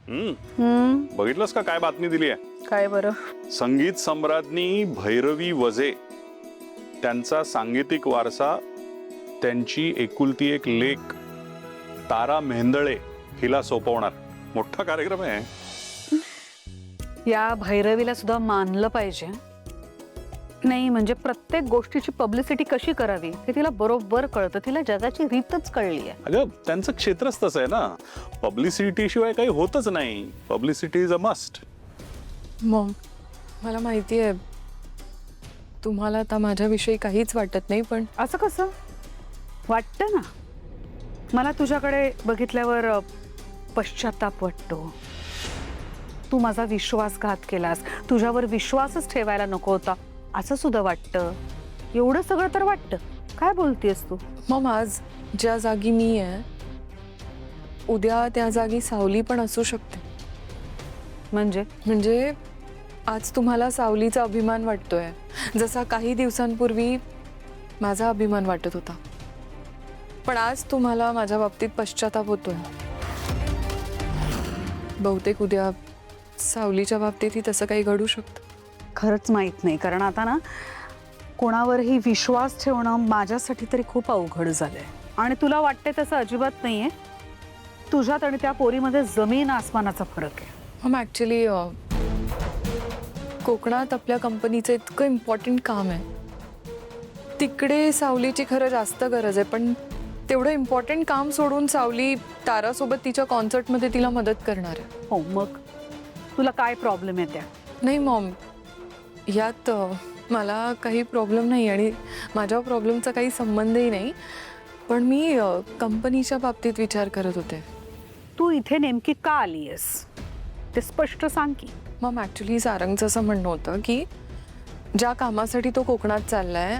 बघितलंस का काय बातमी दिली आहे? काय बरं? संगीत सम्राज्ञी भैरवी वजे त्यांचा सांगीतिक वारसा त्यांची एकुलती एक लेक तारा मेहेंदळे हिला सोपवणार. मोठा कार्यक्रम आहे. या भैरवीला सुद्धा मानलं पाहिजे. नाही म्हणजे प्रत्येक गोष्टीची पब्लिसिटी कशी करावी हे तिला बरोबर कळतं. तिला जगाची रीतच कळली आहे. अगं त्यांचं क्षेत्रच तसं आहे ना. पब्लिसिटी शिवाय काही होतच नाही. Publicity is a must. Maugham, मला माहिती आहे तुम्हाला आता माझ्याविषयी काहीच वाटत नाही, पण असं कसं वाटतं ना. मला तुझ्याकडे बघितल्यावर पश्चाताप वाटतो. तू माझा विश्वासघात केलास, तुझ्यावर विश्वासच ठेवायला नको होता असं सुद्धा वाटतं. एवढं सगळं तर वाटतं. काय बोलतेस तू? मॉम, आज ज्या जागी मी आहे उद्या त्या जागी सावली पण असू शकते. म्हणजे आज तुम्हाला सावलीचा अभिमान वाटतोय, जसा काही दिवसांपूर्वी माझा अभिमान वाटत होता. पण आज तुम्हाला माझ्या बाबतीत पश्चाताप होतोय. बहुतेक उद्या सावलीच्या बाबतीतही तसं काही घडू शकतं. खरंच माहित नाही, कारण आता ना कोणावरही विश्वास ठेवणं माझ्यासाठी तरी खूप अवघड झालंय. आणि तुला वाटते तसं अजिबात नाहीये. तुझ्यात आणि त्या पोरीमध्ये जमीन आसमानाचा फरक आहे. मग ॲक्च्युली कोकणात आपल्या कंपनीचं इतकं इम्पॉर्टंट काम आहे. तिकडे सावलीची खरं जास्त गरज आहे, पण तेवढं इम्पॉर्टंट काम सोडून सावली तारासोबत तिच्या कॉन्सर्टमध्ये तिला मदत करणार आहे. हो, मग तुला काय प्रॉब्लेम आहे त्या? नाही मॉम, यात मला काही प्रॉब्लेम नाही आणि माझ्या प्रॉब्लेमचा काही संबंधही नाही. पण मी कंपनीच्या बाबतीत विचार करत होते. तू इथे नेमकी का आली आहेस ते स्पष्ट सांग की. मॉम, ॲक्च्युली सारंगचं असं म्हणणं होतं की ज्या कामासाठी तो कोकणात चाललाय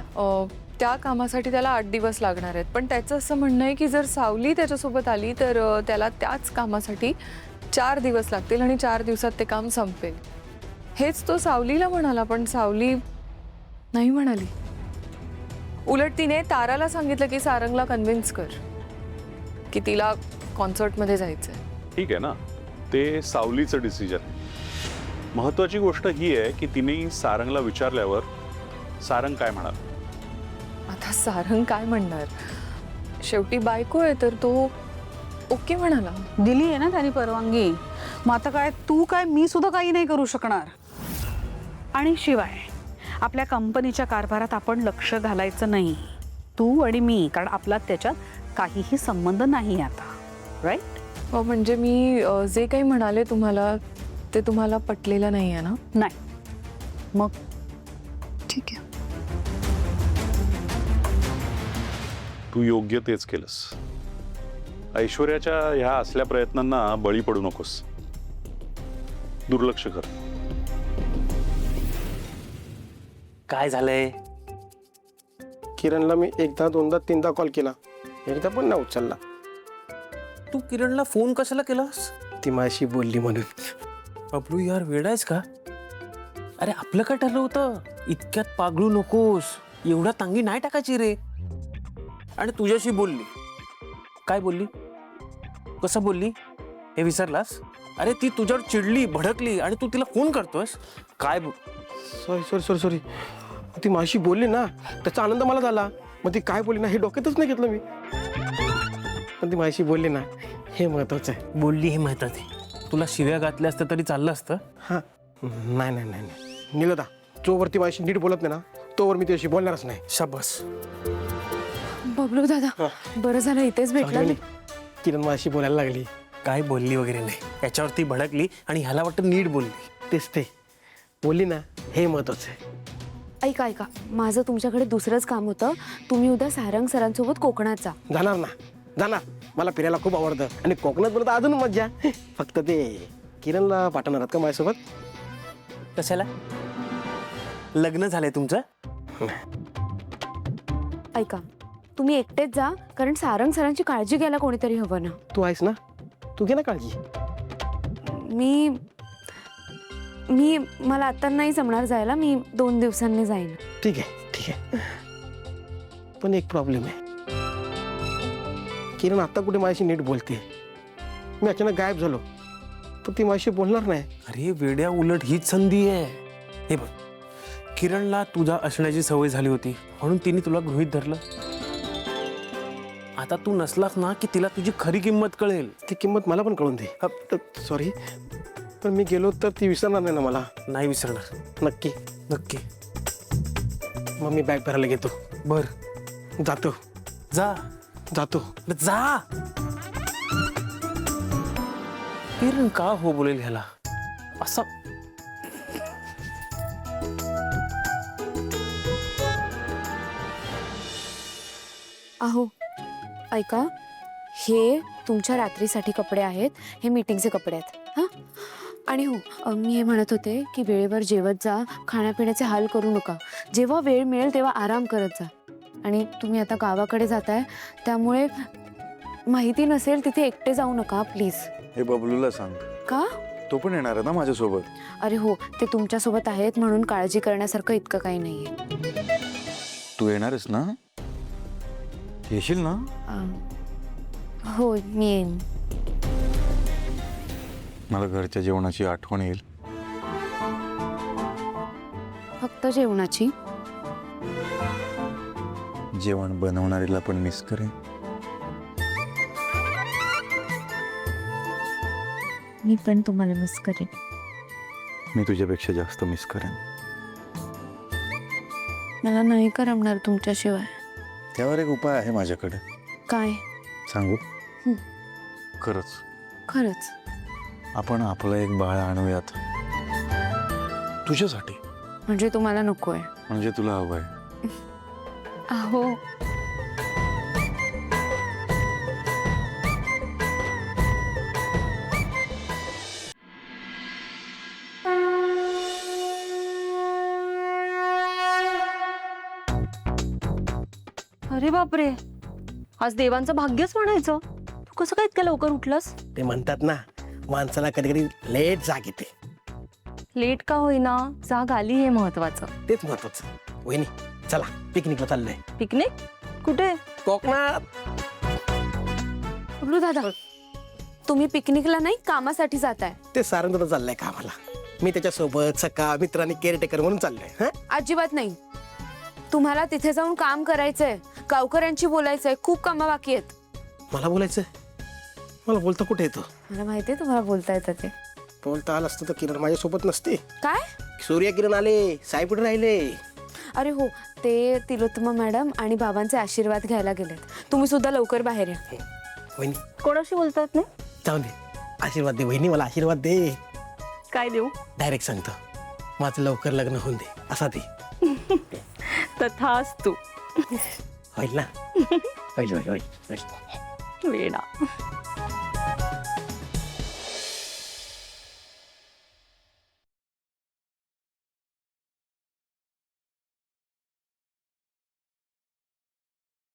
त्या कामासाठी त्याला 8 दिवस लागणार आहेत. पण त्याचं असं म्हणणं आहे की जर सावली त्याच्यासोबत आली तर त्याला त्याच कामासाठी 4 दिवस लागतील आणि 4 दिवसात ते काम संपेल. हेच तो सावलीला म्हणाला, पण सावली नाही म्हणाली. उलट तिने ताराला सांगितलं की सारंगला कन्व्हिन्स कर की तिला कॉन्सर्टमध्ये जायचंय. ठीक आहे ना, ते सावलीचं डिसिजन आहे. महत्वाची गोष्ट ही आहे की तिने सारंगला विचारल्यावर सारंग काय म्हणाल. आता सारंग काय म्हणणार, शेवटी बायको आहे तर तो ओके म्हणाला. दिली आहे ना त्याने परवानगी. मग आता काय तू काय मी सुद्धा काही नाही करू शकणार. आणि शिवाय आपल्या कंपनीच्या कारभारात आपण लक्ष घालायचं नाही, तू आणि मी, कारण आपला त्याच्यात काहीही संबंध नाही आता. राईट? म्हणजे मी जे काही म्हणाले तुम्हाला ते तुम्हाला पटलेलं नाही आहे ना? नाही. मग ठीक आहे. तू योग्य तेच केलंस. ऐश्वर्याच्या ह्या असल्या प्रयत्नांना बळी पडू नकोस. दुर्लक्ष कर. काय झालंय? किरणला मी एकदा दोनदा तीनदा कॉल केला, एकदा पण नाही उचलला. तू किरणला फोन कशाला केलास? ती माझ्याशी बोलली म्हणून. बबलू यार, वेडा आहेस का? अरे आपलं काय ठरलं होतं? इतक्यात पागळू नकोस. एवढा तांगी नाही टाकायची रे. आणि तुझ्याशी बोलली. काय बोलली? कसं बोलली हे विसरलास? अरे ती तुझ्यावर चिडली, भडकली आणि तू तिला फोन करतोयस. काय सॉरी ती माझ्याशी बोलली ना, त्याचा आनंद मला झाला. मग ती काय बोलली ना हे डोक्यातच नाही घेतलं मी. पण ती माझ्याशी बोलली ना, हे महत्वाचं आहे. बोलली हे महत्वाचं आहे. तुला शिव्या घातल्या असतं तरी चाललं असतं. हां, नाही निलदा, जोवरती माझ्याशी नीट बोलत नाही ना तोवर मी त्याशी बोलणारच नाही. शाबास. बबलू दादा, बरं झालं इथेच भेटला. किरण माझ्याशी बोलायला लागली. काय बोलली वगैरे नाही, याच्यावरती भडकली आणि ह्याला वाटतं नीट बोलली. तेच ते बोलली ना, हे महत्वाचं आहे. ऐका, माझं तुमच्याकडे दुसरंच काम होतं. तुम्ही उद्या सारंग सरांसोबत कोकणात जा. जाणार. मला फिरायला खूप आवडतं आणि कोकणात बोलत अजून मज्जा. फक्त ते किरणला पाठवणार आहात का माझ्यासोबत? कशाला? लग्न झालंय तुमचं? ऐका, तुम्ही एकटेच जा, कारण सारंग सरांची काळजी घ्यायला कोणीतरी हवं ना. तू आहेस ना, तू घे ना काळजी. मला आता नाही जमणार जायला. मी 2 दिवसांनी जाईन. ठीक आहे. पण एक प्रॉब्लेम आहे. किरण आता कुठे माझ्याशी नीट बोलते. मी अचानक गायब झालो पण ती माझी बोलणार नाही. अरे वेड्या, उलट हीच संधी आहे. हे बघ, किरणला तुझा असण्याची सवय झाली होती म्हणून तिने तुला गृहीत धरलं. आता तू नसलास ना की तिला तुझी खरी किंमत कळेल. ती किंमत मला पण कळून दे. सॉरी, पण मी गेलो तर ती विसरणार नाही ना मला? नाही विसरणार. नक्की? नक्की. मग मी बॅग भरायला घेतो. बर, जातो. जा. जातो. जा. किरण का हो बोलेल ह्याला असं? अहो ऐका, हे तुमच्या रात्रीसाठी कपडे आहेत, हे मीटिंगचे कपडे आहेत हां. आणि हो, मी हे म्हणत होते की वेळेवर जेवत जा, खाण्यापिण्याचे हाल करू नका, जेव्हा वेळ मिळेल तेव्हा आराम करत जा. आणि तुम्ही आता गावाकडे जाताय त्यामुळे माहिती नसेल तिथे एकटे जाऊ नका प्लीज. हे बबलूला सांग, का? तो पण येणार आहे ना माझ्यासोबत. अरे हो, ते तुमच्यासोबत आहेत म्हणून काळजी करण्यासारखं इतकं काही नाहीये. तू येणारच ना? येशील ना? हो, मी येईन. मला घरच्या जेवणाची आठवण येईल. फक्त जेवणाची? जेवण बनवणारीला पण मिस करेन. मी पण तुम्हाला मिस करेन. मी तुझ्यापेक्षा जास्त मिस करेन. मला नाही करमणार तुमच्याशिवाय. त्यावर एक उपाय आहे माझ्याकडे. काय? सांगू? हं. खरंच. खरंच? आपण आपलं एक बाळ आणूयात तुझ्यासाठी. म्हणजे तुम्हाला नकोय? म्हणजे तुला हवंय. अहो अरे बापरे, आज देवांचं भाग्यच म्हणायचं. तू कसं काय इतक्या लवकर उठलास? ते म्हणतात ना, माणसाला कधी कधी लेट जाग येते. लेट का होईना, जाग आली हे महत्वाचं. तेच महत्वाचं. वहिनी चला, पिकनिकला चाललंय. पिकनिक? कुठे? कोकणात. बबलू दादा, तुम्ही पिकनिकला नाही कामासाठी जाताय? ते सारंगला चाललंय का आम्हाला. मी त्याच्यासोबत सका मित्रांनी केअरटेकर म्हणून चाललोय. हा, अजिबात नाही. तुम्हाला तिथे जाऊन काम करायचंय, गावकऱ्यांची बोलायचंय, खूप कामं बाकी आहेत. मला बोलायचं? मला बोलता कुठे येतो? मला माहितीये तुम्हाला बोलता येतं ते. बोलता आलं असतं तर किरण माझ्यासोबत नसते. काय? सूर्य किरण आले, साई कुठे राहिले? अरे हो, ते तिलोत्तमा मॅडम आणि बाबांचे आशीर्वाद घ्यायला गेलेत. तुम्ही सुद्धा लवकर बाहेर या. वहिनी कोणाशी बोलतात नाही? जाऊन दे, आशीर्वाद दे वहिनी, मला आशीर्वाद दे. काय देऊ? डायरेक्ट सांगतो, माझं लवकर लग्न होऊन दे असा दे. तथाच तू. होईल ना? होईल होईल होईल. वेडा.